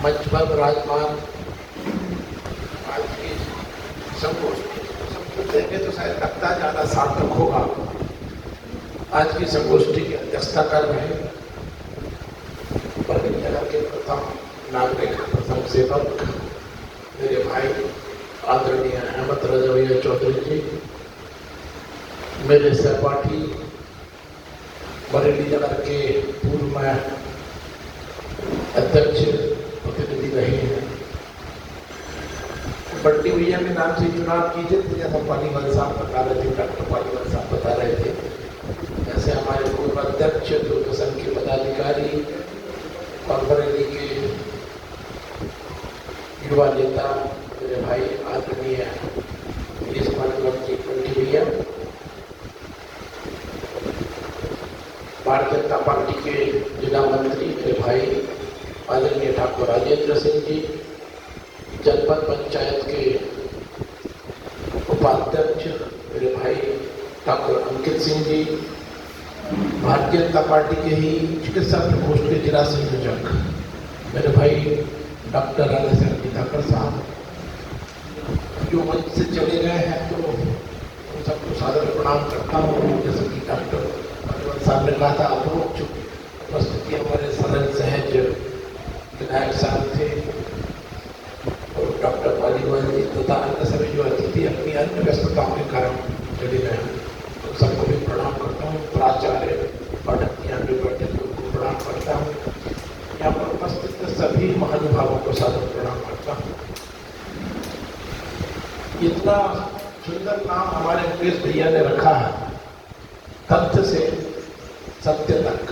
मंच पर विराजमान आज की संगोष्ठी देंगे तो शायद लगता ज्यादा सार्थक होगा। आज की संगोष्ठी की अध्यक्षता कर रहे बरगढ़ नगर के प्रथम नागरिक, प्रथम सेवक मेरे भाई आदरणीय अहमद रजा भैया चौधरी जी, मेरे सहपाठी बरेली नगर के पूर्व में अध्यक्ष प्रतिनिधि रहे हैं। बट्टी भैया के नाम से चुनाव कीजिए तो जैसा पालीवाल साहब बता रहे थे, डॉक्टर पालीवाल साहब बता रहे थे, ऐसे हमारे पूर्व अध्यक्ष, दुर्ग संघ के पदाधिकारी और बरेली के युवा नेता मेरे भाई आदरणीय बट्टी भैया, भारतीय जनता पार्टी के जिला मंत्री मेरे भाई आदरणीय ठाकुर राजेंद्र सिंह जी, जनपद पंचायत के उपाध्यक्ष मेरे भाई ठाकुर अंकित सिंह जी, भारतीय जनता पार्टी के ही चिकित्सा प्रकोष्ठ के जिला संयोजक मेरे भाई डॉक्टर राजेंद्र ठाकुर साहब, जो मंच से चले गए हैं तो उन सबको सादर प्रणाम करता हूँ। जैसे कि डॉक्टर साहब ने कहा था, अप्रोच उपस्थिति हमारे सरल सहज विधायक साहब थे और डॉक्टर पालीवाल जी तथा अन्य सभी जो अतिथि अपनी अन्य व्यस्तताओं के कारण चले गए हैं, तो सबको भी प्रणाम करता हूँ। प्राचार्य पाठक यहाँ पे बैठे उनको प्रणाम करता हूँ। यहाँ पर उपस्थित सभी महानुभावों को सादर प्रणाम करता हूँ। इतना सुंदर नाम हमारे मुकेश भैया ने रखा है, तथ्य से सत्य तक।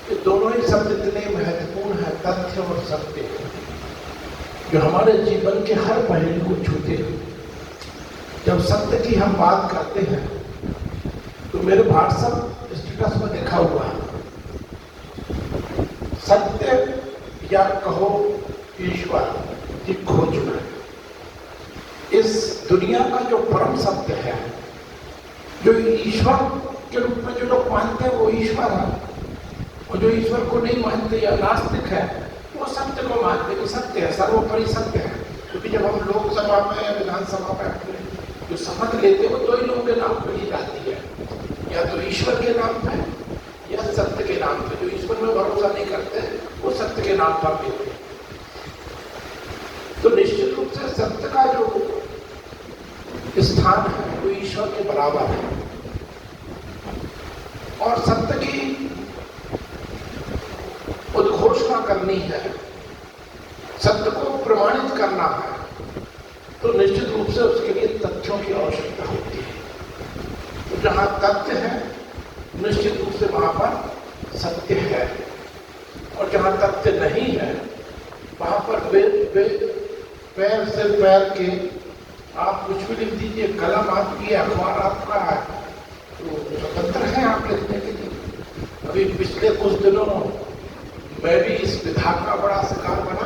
ये दोनों ही शब्द इतने महत्वपूर्ण है, तथ्य और सत्य, जो हमारे जीवन के हर पहलू को छूते हैं। जब सत्य की हम बात करते हैं तो मेरे व्हाट्सएप स्टेटस में लिखा हुआ है, सत्य या कहो ईश्वर की खोज में। इस दुनिया का जो परम सत्य है, जो ईश्वर के रूप में जो लोग मानते हैं वो ईश्वर है, और जो ईश्वर को नहीं मानते या नास्तिक है वो सत्य को मानते कि सत्य है, सर्वोपरि सत्य है। क्योंकि जब हम लोकसभा में या विधानसभा में अपने जो शपथ लेते हैं वो दो ही लोगों के नाम पर ही जाती है, या तो ईश्वर के नाम पर या सत्य के नाम पर। जो ईश्वर में भरोसा नहीं करते वो सत्य के नाम पर लेते हैं। तो निश्चित रूप से सत्य का जो स्थान है वो ईश्वर के बराबर है, और सत्य की उद्घोषणा करनी है, सत्य को प्रमाणित करना है, तो निश्चित रूप से उसके लिए तथ्यों की आवश्यकता होती है। तो जहां तथ्य है निश्चित रूप से वहां पर सत्य है, और जहां तथ्य नहीं है वहां पर पैर से पैर के आप कुछ भी लिख दीजिए, कलम आपकी, अखबार आपका है, तो स्वतंत्र है आप लिखने के लिए। अभी पिछले कुछ दिनों मैं भी इस विधा का बड़ा शिकार बना।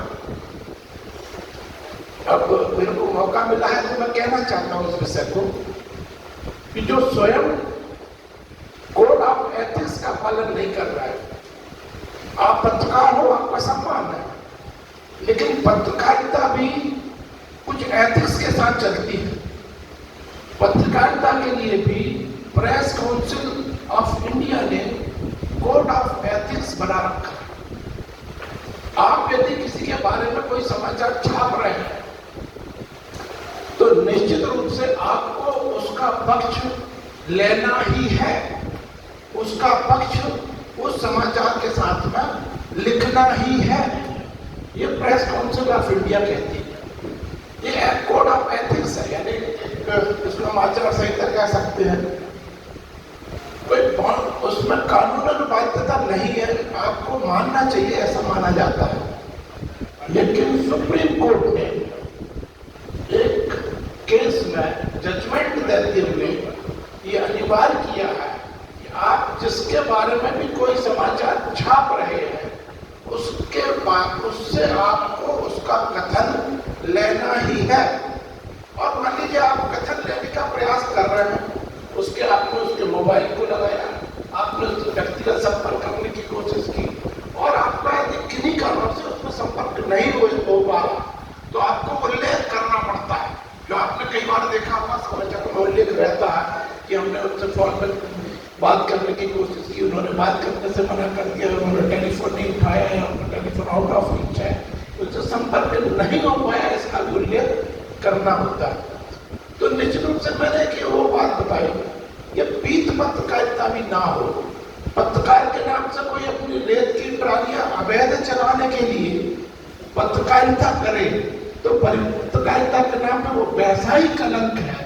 अब मेरे को मौका मिला है तो मैं कहना चाहता हूँ इस विषय को कि जो स्वयं कोड ऑफ एथिक्स का पालन नहीं कर रहा है, आप पत्रकार हो, आपका सम्मान है, लेकिन पत्रकारिता भी कुछ एथिक्स के साथ चलती है। पत्रकारिता के लिए भी प्रेस काउंसिल ऑफ इंडिया ने कोड ऑफ एथिक्स बना रखा है। आप यदि किसी के बारे में कोई समाचार छाप रहे हैं तो निश्चित रूप से आपको उसका पक्ष लेना ही है, उसका पक्ष उस समाचार के साथ में लिखना ही है। ये प्रेस काउंसिल ऑफ इंडिया कहती है, ये कोड ऑफ एथिक्स है, यानी इसको हम आचार संहिता कह सकते हैं। कोई उसमें कानूनन बाध्यता नहीं है, आपको मानना चाहिए, ऐसा माना जाता है। लेकिन सुप्रीम कोर्ट ने एक केस में जजमेंट देते हुए ये अनिवार्य किया है कि आप जिसके बारे में भी कोई समाचार छाप रहे हैं उसके बाद उससे आपको उसका कथन लेना ही है। और मान लीजिए आप कथन लेने का प्रयास कर रहे हैं, उसके आपने उसके मोबाइल को लगाया, आपने उस व्यक्ति व्यक्तिगत संपर्क करने की कोशिश की और आपका यदि किन्हीं कारणों से उसमें संपर्क नहीं हो पा रहा तो आपको उल्लेख करना पड़ता है। जो आपने कई बार देखा होगा समाचार में उल्लेख रहता है कि हमने उनसे फोन पर बात करने की कोशिश की, उन्होंने बात करने से मना कर दिया, उन्होंने टेलीफोन नहीं उठाया या उनका टेलीफोन आउट ऑफ रीच है, उनसे संपर्क नहीं हो पाया, इसका उल्लेख करना होता है। तो निश्चित रूप से मैंने कि वो बात बताई, ये पीत पत्रकारिता भी ना हो। पत्रकार के नाम से कोई अपनी रेत की ट्रालियां अवैध चलाने के लिए पत्रकारिता करे तो पत्रकारिता के नाम पे वो वैसा ही कलंक है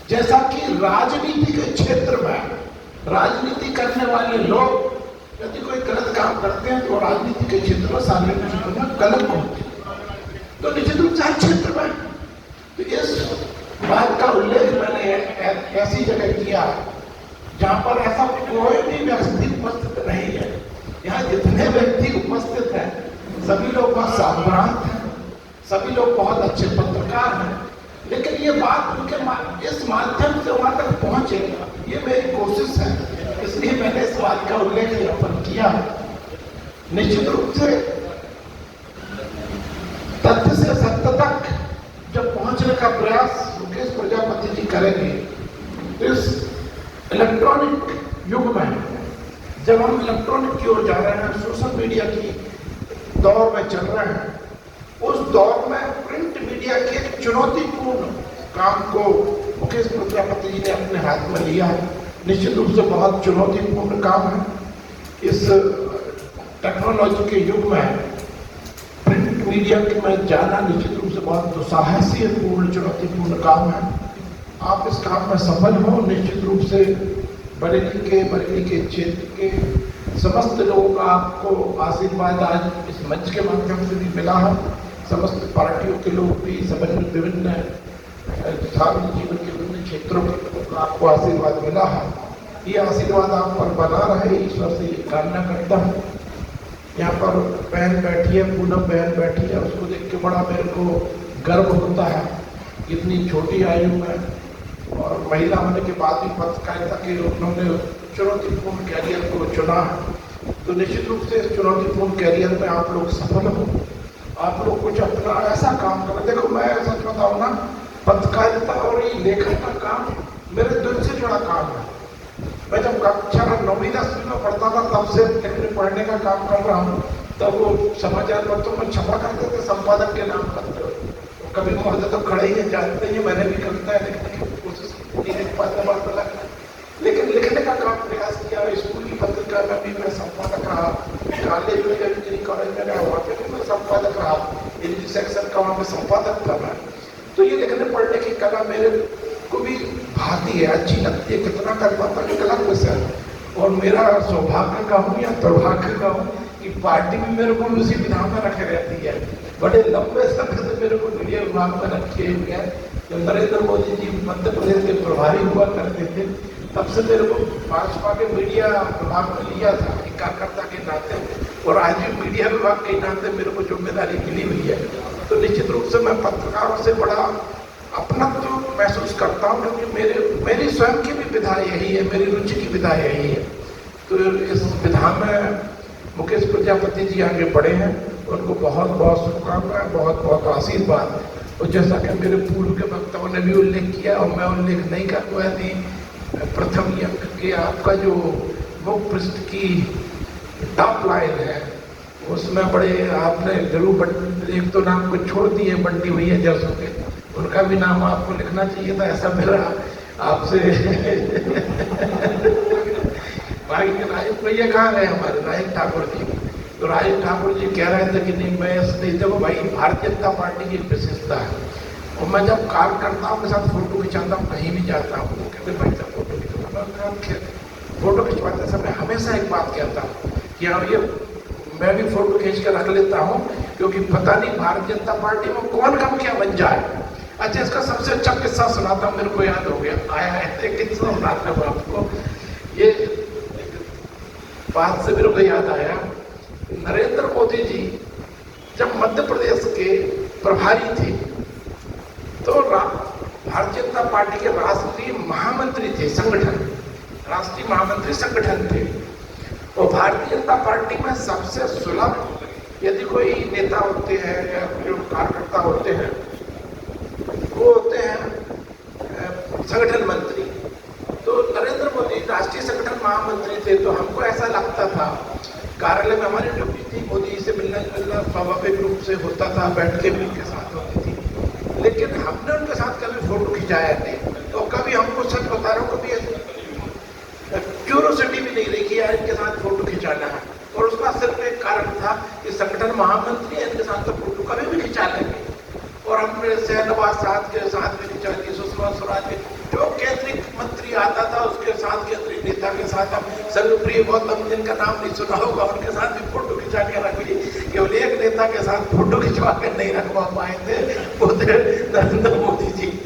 जैसा कि राजनीति के क्षेत्र में राजनीति करने वाले लोग यदि कोई गलत काम करते हैं तो राजनीति के क्षेत्र में सार्वजनिक क्षेत्र में कलंक होते हैं। तो निश्चित रूप से हर क्षेत्र में तो इस बात का उल्लेख मैंने ऐसी जगह किया जहां पर ऐसा कोई भी व्यक्ति उपस्थित नहीं है। यहाँ जितने व्यक्ति उपस्थित हैं सभी लोग बहुत सावधान हैं, सभी लोग बहुत अच्छे पत्रकार हैं, लेकिन ये बात उनके इस माध्यम से वहां तक पहुंचे, ये मेरी कोशिश है, इसलिए मैंने इस बात का उल्लेख यहाँ पर किया। निश्चित रूप से तथ्य से सत्य तक जब पहुंचने का प्रयास मुकेश प्रजापति जी करेंगे तो इस इलेक्ट्रॉनिक युग में जब हम इलेक्ट्रॉनिक की ओर जा रहे हैं, सोशल मीडिया की दौर में चल रहे हैं, उस दौर में प्रिंट मीडिया के एक चुनौतीपूर्ण काम को मुकेश प्रजापति जी ने अपने हाथ में लिया है। निश्चित रूप से बहुत चुनौतीपूर्ण काम है। इस टेक्नोलॉजी के युग में प्रिंट मीडिया में जाना निश्चित रूप से बहुत दुस्साहसीपूर्ण चुनौतीपूर्ण काम है। आप इस काम में सफल हो, निश्चित रूप से बरेली के क्षेत्र के समस्त लोगों का आपको आशीर्वाद आज इस मंच के माध्यम से भी मिला है। समस्त पार्टियों के लोग भी विभिन्न सार्वजनिक जीवन के विभिन्न क्षेत्रों के आपको आशीर्वाद मिला है। ये आशीर्वाद आप पर बना रहे, ईश्वर से ये कामना करता हूँ। यहाँ पर बहन बैठी है, पूनम बहन बैठी है, उसको देख के बड़ा मेरे को गर्व होता है। इतनी छोटी आयु में और महिला होने के बाद भी पत्रकारिता के उन्होंने चुनौतीपूर्ण कैरियर को चुना है। तो निश्चित रूप से इस चुनौतीपूर्ण कैरियर में आप लोग सफल हो, आप लोग कुछ अपना ऐसा काम करें। देखो मैं सच बताऊँ ना, पत्रकारिता और ये लेखन का काम मेरे दिल से जुड़ा काम है। मैं जब कक्षा 9वीं 10वीं में पढ़ता था तब से लिखने पढ़ने का काम कर रहा हूँ। तब वो समाचार पत्रों में छपा करते थे संपादक के नाम पर। कभी महोदय तो खड़े ही जानते हैं, मैंने भी कविताएं लिखने की कोशिश की, लेकिन लिखने का काम प्रयास किया। स्कूल की पत्रिका में भी मैं संपादक रहा, कॉलेज में इंजीनियरिंग कॉलेज में रहा, वहाँ पे भी मैं संपादक रहा, हिंदी सेक्शन का वहाँ पे संपादक था मैं। तो ये लिखने पढ़ने की कला मेरे को भी भाती है, अच्छी लगती है, कितना कर पाता है अलग विषय। और मेरा सौभाग्य का हूँ या दुर्भाग्य का हूँ कि पार्टी भी मेरे को उसी विधान में रखे रहती है। बड़े लंबे समय से मेरे को मीडिया विभाग में रखे हुए हैं। जब नरेंद्र मोदी जी मध्य प्रदेश के प्रभारी हुआ करते थे तब से मेरे को भाजपा के मीडिया विभाग में लिया था एक कार्यकर्ता के नाते, और आज भी मीडिया विभाग के नाते मेरे को जिम्मेदारी मिली हुई है। तो निश्चित रूप से मैं पत्रकारों से बड़ा अपनत्व महसूस करता हूँ, क्योंकि मेरी स्वयं की भी विधा यही है, मेरी रुचि की विधा यही है। तो इस विधा में मुकेश प्रजापति जी आगे बढ़े हैं, उनको बहुत बहुत शुभकामनाएं, बहुत बहुत आशीर्वाद। और जैसा कि मेरे पूर्व के वक्ताओं ने भी उल्लेख किया और मैं उल्लेख नहीं करूँगा, यदि प्रथम अंक के आपका जो मुख पृष्ठ की टॉप लाइन है उसमें बड़े आपने जरूर एक तो नाम को छोड़ दिए, बंटी भैया जैसों के, उनका भी नाम आपको लिखना चाहिए था, ऐसा मेरा आपसे भाई राजेश भैया कहाँ गए हमारे राजेश ठाकुर जी? तो राजेश ठाकुर जी कह रहे थे कि नहीं मैं इसलिए, देखो भाई भारतीय जनता पार्टी की विशेषता है, और मैं जब कार्यकर्ताओं के साथ फोटो खिंचाता हूँ, कहीं भी जाता हूँ, वो कहते भाई साहब फोटो खिंचवाना। फोटो खिंचवाते समय हमेशा एक बात कहता हूँ कि हाँ ये मैं भी फोटो खींच कर रख लेता हूँ, क्योंकि पता नहीं भारतीय जनता पार्टी में कौन कब क्या बन जाए। अच्छा, इसका सबसे अच्छा किस्सा सुनाता हूँ, मेरे को याद हो गया, आया है किस्सा सुनाता हूँ आपको। ये बात से मेरे को याद आया, नरेंद्र मोदी जी जब मध्य प्रदेश के प्रभारी थे तो भारतीय जनता पार्टी के राष्ट्रीय महामंत्री थे, संगठन राष्ट्रीय महामंत्री संगठन थे, भारतीय जनता पार्टी में सबसे सुलभ यदि कोई नेता होते हैं या जो कार्यकर्ता होते हैं वो होते हैं संगठन मंत्री। तो नरेंद्र मोदी राष्ट्रीय संगठन महामंत्री थे, तो हमको ऐसा लगता था, कार्यालय में हमारी ड्यूटी थी, मोदी जी से मिलना स्वाभाविक रूप से होता था, बैठ के भी उनके साथ होती थी, लेकिन हमने उनके साथ कभी फोटो खिंचाया नहीं। तो कभी हमको सच बता रहा हूँ, कभी क्यूरोसिटी भी नहीं रही कि यार इनके साथ फोटो खिंचाना है। और उसका सिर्फ एक कारण था कि संगठन महामंत्री है, इनके साथ तो फोटो कभी भी खिंचा लेंगे। और हमने शहनवाज साहब के साथ भी खिंचा ली, सुषमा स्वराज के, जो केंद्रीय मंत्री आता था उसके साथ, केंद्रीय नेता के साथ, हम सर्वप्रिय गौतम जिनका नाम नहीं सुना होगा उनके साथ भी फोटो खिंचा के रख ली। केवल एक नेता के साथ फोटो खिंचवा के नहीं रखवा पाए थे, वो थे नरेंद्र मोदी जी।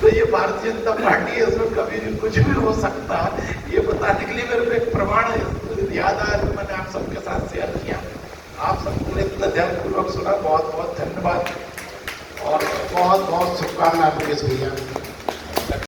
तो ये भारतीय जनता पार्टी है, इसमें कभी भी कुछ भी हो सकता है, ये बताने के लिए मेरे को एक प्रमाण याद आया तो मैंने आप सबके साथ शेयर किया। आप सबने इतना ध्यानपूर्वक सुना, बहुत बहुत धन्यवाद और बहुत बहुत शुभकामनाएं मुकेश भैया।